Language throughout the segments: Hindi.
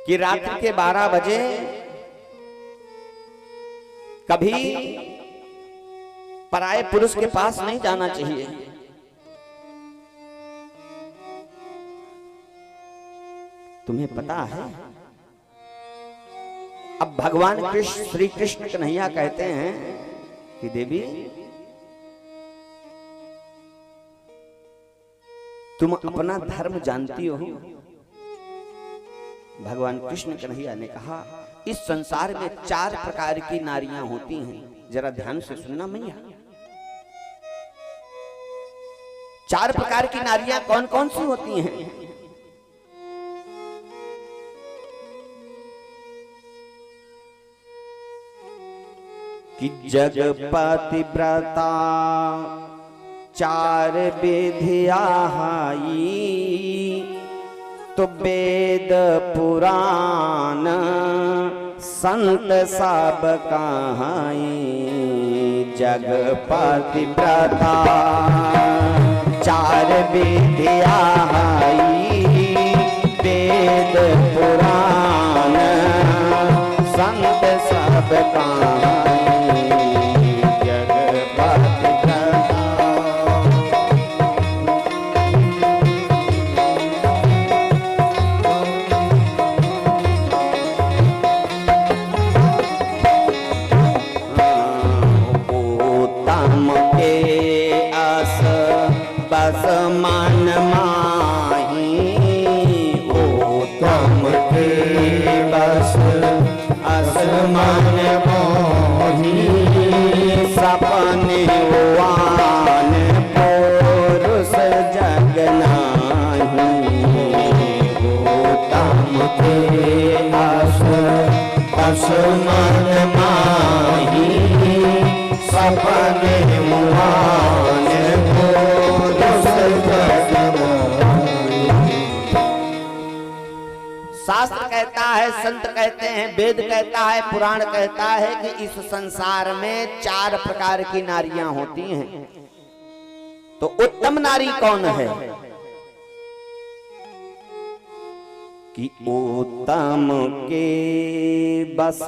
कि रात्रि के 12 बजे कभी पराये पुरुष के पास नहीं जाना चाहिए। तुम्हें पता है, अब भगवान कृष्ण, श्री कृष्ण कन्हैया कहते हैं कि देवी तुम अपना धर्म जानती हो। भगवान कृष्ण कन्हैया ने कहा, इस संसार में 4 प्रकार की नारियां होती हैं। जरा ध्यान से सुनना मैया। 4 प्रकार की नारियां कौन कौन सी होती हैं? कि जग पतिव्रता 4 विधिया तो वेद पुराण संत सब कहाई। जग पतिव्रता 4 विधिया वेद पुराण संत सब कहाई। बस मन माही उत्तम के बस असमान मोही। सपने वान पुरुष जग नाही। उत्तम के असमान माही। सपने वान शास्त्र कहता है, संत कहते हैं, वेद कहता है, पुराण कहता है कि इस संसार में 4 प्रकार की नारियां होती हैं। तो उत्तम नारी कौन है? कि उत्तम के बस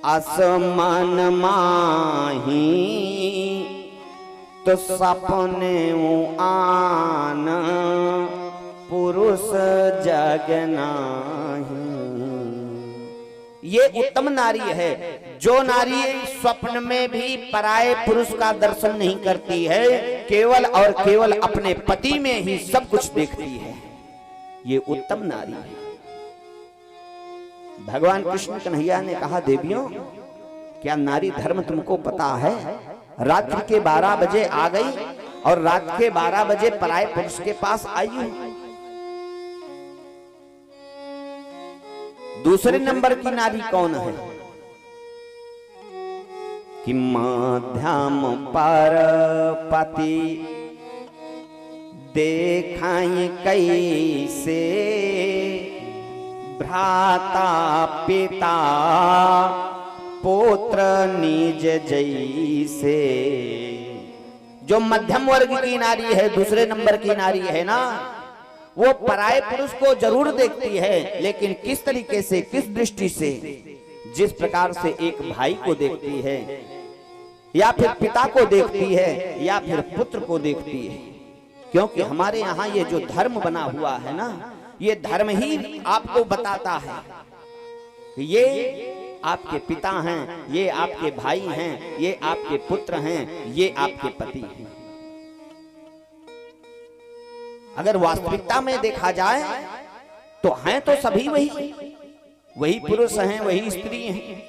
असमान माही। तो सपने आन पुरुष जग नाही। ये उत्तम नारी है, जो नारी स्वप्न में भी पराये पुरुष का दर्शन नहीं करती है, केवल और केवल अपने पति में ही सब कुछ देखती है। ये उत्तम नारी है। भगवान कृष्ण कन्हैया ने कहा, देवियों क्या नारी धर्म तुमको पता है? रात्रि के 12 बजे आ गई और रात के 12 बजे पराये पुरुष के पास आई हूं। दूसरे नंबर की नारी कौन है? कि मध्यम पर पति देखाई कैसे। भ्राता पिता पुत्र निज जैसे। जो मध्यम वर्ग की नारी है, दूसरे नंबर की नारी है ना, वो पराये पुरुष को जरूर देखती है, लेकिन किस तरीके से, किस दृष्टि से? जिस प्रकार से एक भाई को देखती है, या फिर पिता को देखती है, या फिर पुत्र को देखती है। क्योंकि हमारे यहाँ ये जो धर्म बना हुआ है ना, ये धर्म ही आपको बताता है कि ये आपके पिता हैं, ये आपके भाई हैं, ये आपके पुत्र हैं, ये आपके पति हैं। अगर वास्तविकता में देखा जाए तो हैं तो सभी वही पुरुष हैं, वही स्त्री हैं,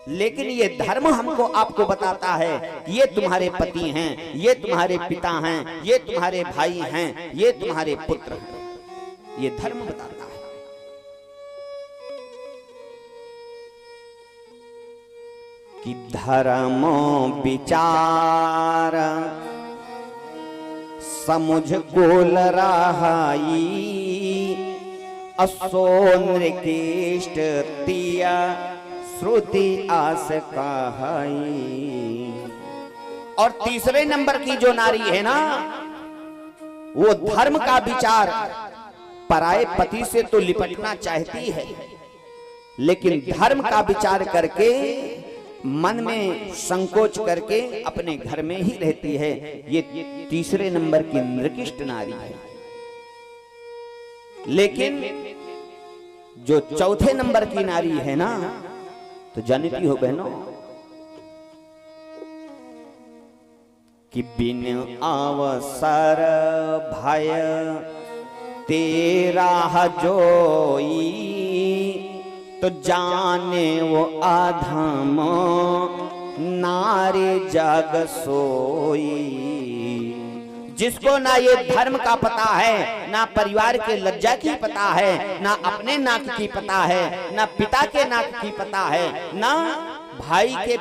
लेकिन ये धर्म हमको आपको बताता है ये तुम्हारे पति हैं, ये तुम्हारे पिता हैं, ये तुम्हारे भाई हैं, ये तुम्हारे पुत्र हैं। ये धर्म बताता है। कि धर्म विचार समुझ गोल रहाई। असो नृकिष्ट तिया श्रुति आस कहाई। और तीसरे नंबर की जो नारी है ना, वो धर्म का विचार पराये पति से तो लिपटना चाहती है, लेकिन धर्म का विचार करके मन में संकोच करके अपने घर में ही रहती है। ये तीसरे नंबर की नृकिष्ट नारी है। लेकिन जो चौथे नंबर की नारी है ना, तो जानती हो बहनों कि बिन अवसर भय तेरा जोई, तो जाने वो अधम नारी जग सोई। जिसको ना ये धर्म का पता है, ना परिवार के लज्जा की पता है, ना अपने नाक की पता है, ना पिता के नाक की पता है, ना भाई के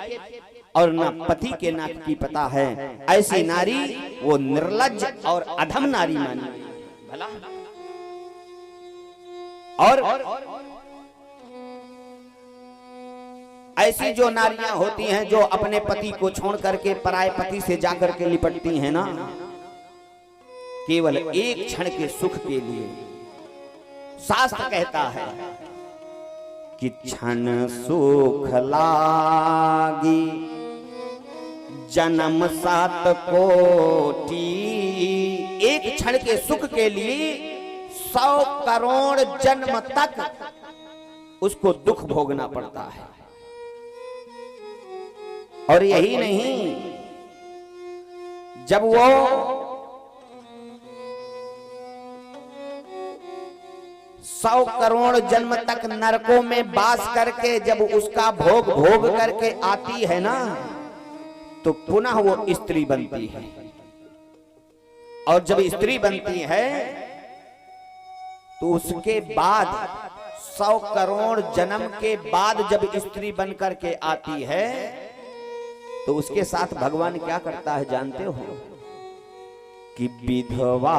और ना पति के नाक की पता है, ऐसी नारी वो निर्लज्ज और अधम नारी मानी भला। और ऐसी जो नारियां होती हैं जो अपने पति को छोड़ करके पराये पति से जाकर के लिपटती हैं ना, केवल एक क्षण के सुख के लिए, शास्त्र कहता है कि क्षण सुख लागी जन्म 7 कोटि। एक क्षण के सुख के लिए 100 करोड़ जन्म तक उसको दुख भोगना पड़ता है। और यही नहीं, जब वो 100 करोड़ जन्म तक नरकों में वास करके जब उसका भोग भोग करके आती है ना, तो पुनः वो स्त्री बनती है। और जब स्त्री बनती है तो उसके बाद 100 करोड़ जन्म के बाद जब स्त्री बन करके आती है, तो उसके साथ भगवान क्या करता है जानते हो? कि विधवा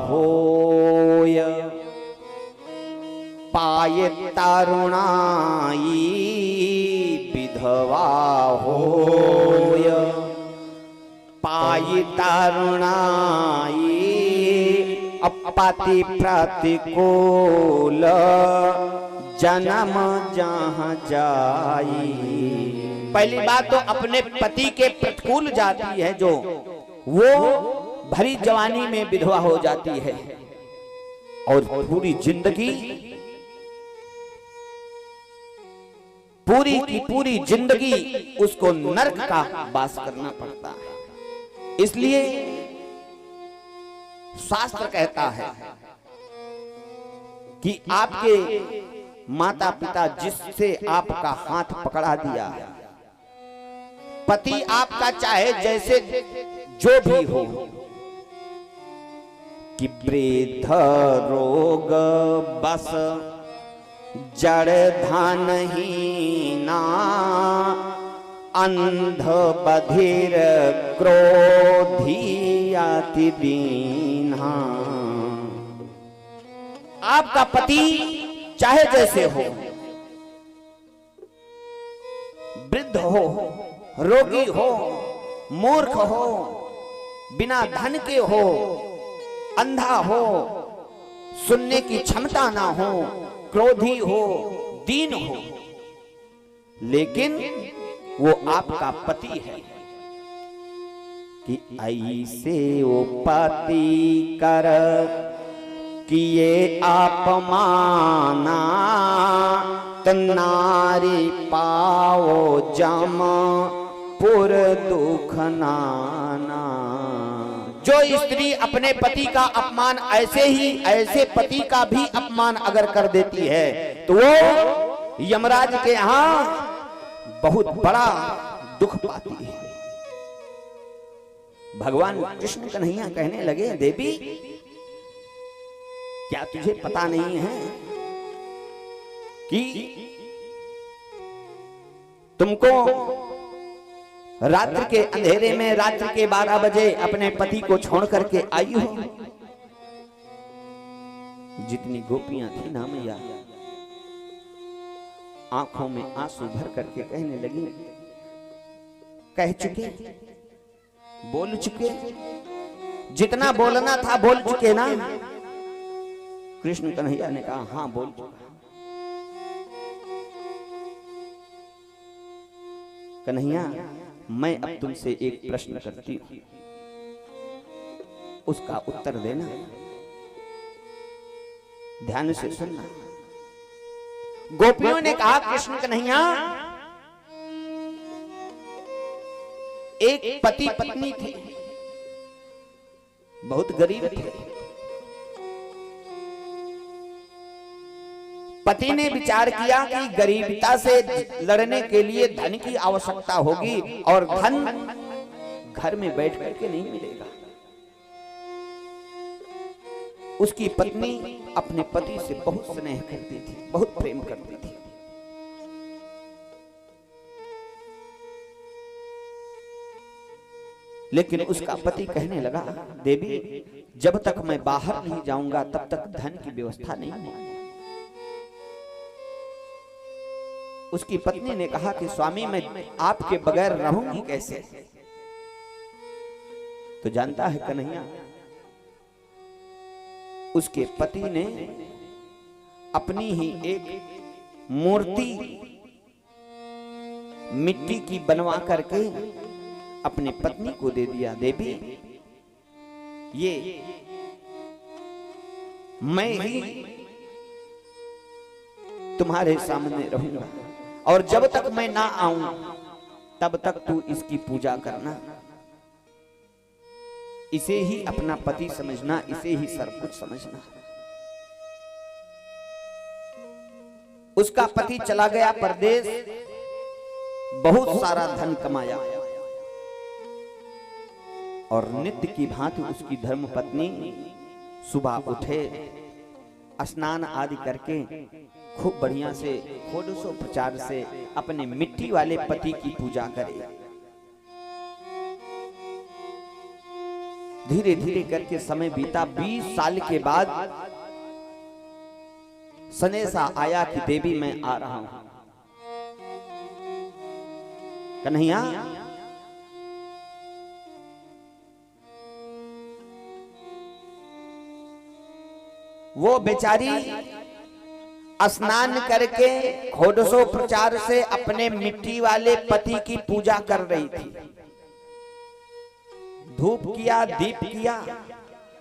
होय पाए तारुणाई, विधवा होय पाए तारुणाई, अपति प्रतिकूल जन्म जहां जाई। पहली बात तो अपने पति के प्रतिकूल जाती है, जो वो भरी जवानी में विधवा हो जाती है और पूरी जिंदगी उसको नरक का वास करना पड़ता है। इसलिए शास्त्र कहता है कि आपके माता पिता जिससे आपका हाथ पकड़ा दिया है, पति आपका चाहे जैसे जो भी हो, कि वृद्ध रोग बस जड़ धनहीना, अंध बधिर क्रोधी अति दीन्हा। आपका पति चाहे जैसे हो, वृद्ध हो, रोगी हो, मूर्ख हो, बिना धन के हो, अंधा हो, सुनने की क्षमता ना हो, क्रोधी हो, दीन हो, लेकिन वो आपका पति है। कि ऐसे वो पति कर किए अपमाना, नारी पाओ जम पुर दुख नाना। जो स्त्री अपने पति का अपमान ऐसे पति का भी अपमान अगर कर देती है, तो वो यमराज के यहां बहुत बड़ा दुख पाती है। भगवान कृष्ण कन्हैया कहने लगे, देवी क्या तुझे पता नहीं है कि तुमको रात्रि के अंधेरे में रात्रि के 12 बजे अपने पति को छोड़ करके आई हो? जितनी गोपियां थी ना मैया, आंखों में आंसू भर करके कहने लगी, कह चुके, बोल चुके, जितना बोलना था बोल चुके ना, कृष्ण कन्हैया ने कहा हाँ बोल चुका। कन्हैया मैं अब तुमसे एक प्रश्न करती हूं, उसका उत्तर देना, ध्यान से सुनना। गोपियों ने कहा कृष्ण कन्हैया, एक पति पत्नी थे, बहुत गरीब थे। पति ने विचार किया कि गरीबता से लड़ने के लिए धन की आवश्यकता होगी और धन घर में बैठ करके नहीं मिलेगा। उसकी पत्नी अपने पति से बहुत स्नेह करती थी, बहुत प्रेम करती थी। लेकिन उसका पति कहने लगा, देवी जब तक मैं बाहर नहीं जाऊंगा तब तक धन की व्यवस्था नहीं होगी। उसकी पत्नी ने कहा कि स्वामी मैं आपके बगैर रहूंगी कैसे। तो जानता है कन्हैया, उसके पति ने अपनी ही एक मूर्ति मिट्टी की बनवा करके अपनी पत्नी को दे दिया। देवी ये मैं ही तुम्हारे सामने रहूंगा और जब तक मैं ना आऊं तब तक तू इसकी पूजा करना, इसे ही अपना पति समझना, इसे ही सब कुछ समझना। उसका पति चला गया परदेश, बहुत सारा धन कमाया और नित्य की भांति उसकी धर्म पत्नी सुबह उठे, स्नान आदि करके खूब बढ़िया से षोडशोपचार से अपने मिट्टी वाले पति की पूजा करे। धीरे धीरे करके समय बीता। 20 साल के बाद संदेशा आया कि देवी मैं आ रहा हूं। कन्हैया वो बेचारी स्नान करके षोडशोपचार से अपने मिट्टी वाले पति की पूजा कर रही थी। धूप किया, दीप किया,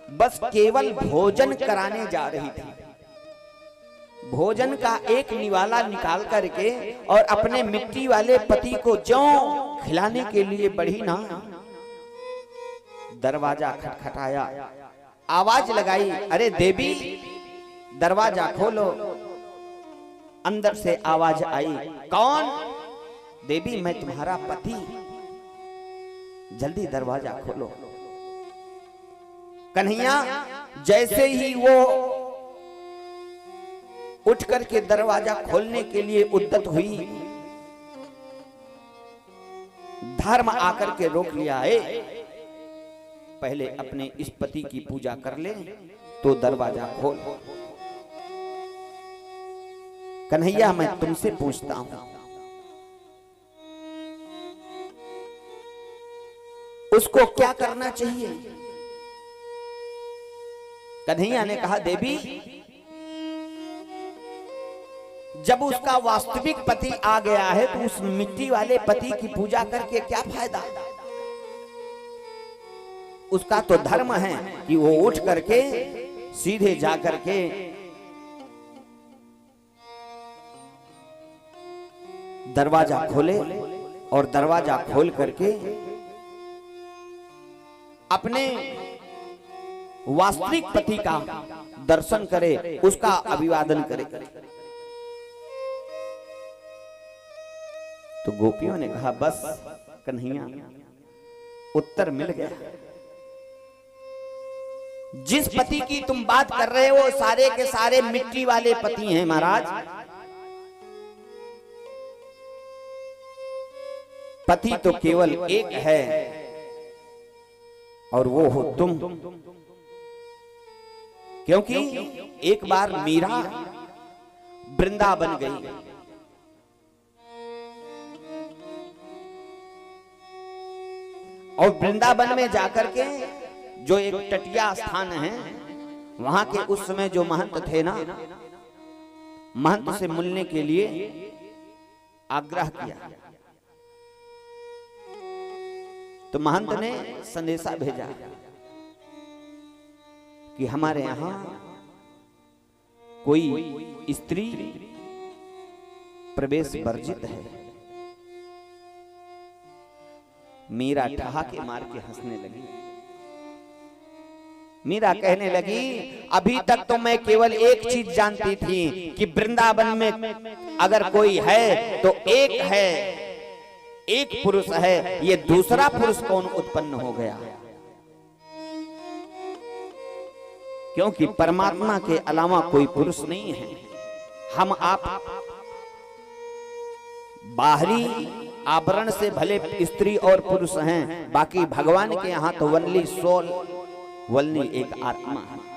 बस केवल भोजन कराने जा रही थी। भोजन का एक निवाला निकाल करके और अपने मिट्टी वाले पति को ज्यों खिलाने के लिए बढ़ी ना, दरवाजा खटखटाया, आवाज लगाई, अरे देवी दरवाजा खोलो। अंदर से आवाज आई, कौन? देवी मैं तुम्हारा पति, जल्दी दरवाजा खोलो। कन्हैया जैसे ही वो उठ करके दरवाजा खोलने के लिए उद्यत हुई, धर्म आकर के रोक लिया है, पहले अपने इस पति की पूजा कर ले तो दरवाजा खोल। कन्हैया मैं तुमसे पूछता हूं, उसको क्या करना चाहिए? कन्हैया ने कहा, देवी जब उसका वास्तविक पति आ गया है तो उस मिट्टी वाले पति की पूजा करके क्या फायदा? उसका तो धर्म है कि वो उठ करके सीधे जा करके दरवाजा खोले और दरवाजा खोल करके अपने वास्तविक पति का दर्शन करे, उसका अभिवादन करे। तो गोपियों ने कहा, बस कन्हैया उत्तर मिल गया। जिस पति की तुम बात कर रहे हो सारे के सारे मिट्टी वाले पति हैं महाराज। पति तो केवल एक है और वो हो तुम। क्योंकि एक बार मीरा वृंदावन गई, और वृंदावन में जाकर के जो एक तटिया स्थान है वहां के उस समय जो महंत थे ना, महंत से मिलने के लिए आग्रह किया। तो महंत ने संदेशा भेजा कि हमारे यहां कोई स्त्री प्रवेश वर्जित है। मीरा ठहाके मार के हंसने लगी। मीरा कहने लगी, अभी तक तो मैं केवल एक चीज जानती थी कि वृंदावन में अगर कोई है तो एक है, एक पुरुष है, ये दूसरा पुरुष कौन उत्पन्न हो गया? क्योंकि परमात्मा के अलावा कोई पुरुष नहीं है। हम आप बाहरी आवरण से भले स्त्री और पुरुष हैं, बाकी भगवान के यहाँ तो वनली सोल, वनली एक आत्मा है।